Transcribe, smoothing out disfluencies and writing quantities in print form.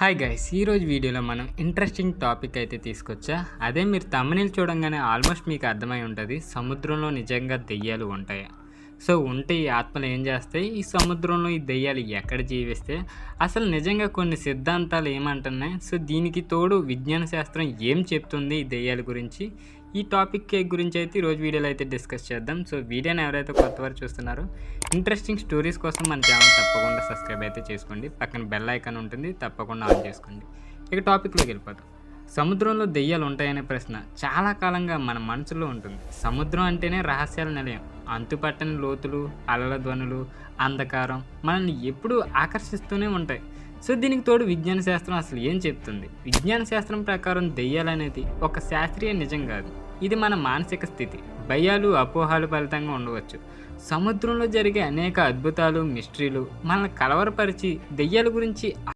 Hi guys, ఈరోజు వీడియోలో మనం ఇంట్రెస్టింగ్ టాపిక్ అయితే తీసుకొచ్చా. అదే మీరు తమ్మునిల్ చూడంగానే ఆల్మోస్ట్ మీకు అర్థమై ఉంటుంది, సముద్రంలో నిజంగా దెయ్యాలు ఉంటాయా? సో ఉంటే ఈ ఆత్మలు ఏం చేస్తాయి, ఈ సముద్రంలో ఈ దెయ్యాలు ఎక్కడ జీవిస్తే, అసలు నిజంగా కొన్ని సిద్ధాంతాలు ఏమంటున్నాయి, సో దీనికి తోడు విజ్ఞాన శాస్త్రం ఏం చెప్తుంది ఈ దెయ్యాల గురించి, ఈ టాపిక్ గురించి అయితే ఈరోజు వీడియోలో అయితే డిస్కస్ చేద్దాం. సో వీడియోని ఎవరైతే కొత్తవారు చూస్తున్నారో ఇంట్రెస్టింగ్ స్టోరీస్ కోసం మన ఛానల్ తప్పకుండా సబ్స్క్రైబ్ అయితే చేసుకోండి. పక్కన బెల్ ఐకాన్ ఉంటుంది, తప్పకుండా ఆన్ చేసుకోండి. ఇక టాపిక్లోకి వెళ్ళిపోతాం. సముద్రంలో దెయ్యాలు ఉంటాయనే ప్రశ్న చాలా కాలంగా మన మనసులో ఉంటుంది. సముద్రం అంటేనే రహస్యాల నిలయం. అంతుపట్టని లోతులు, అలల ధ్వనులు, అంధకారం మనల్ని ఎప్పుడూ ఆకర్షిస్తూనే ఉంటాయి. సో దీనికి తోడు విజ్ఞాన శాస్త్రం అసలు ఏం చెప్తుంది? విజ్ఞాన శాస్త్రం ప్రకారం దెయ్యాలనేది ఒక శాస్త్రీయ నిజం కాదు, ఇది మన మానసిక స్థితి, భయాలు, అపోహాలు ఫలితంగా ఉండవచ్చు. సముద్రంలో జరిగే అనేక అద్భుతాలు, మిస్టరీలు మనల్ని కలవరపరిచి దెయ్యాల గురించి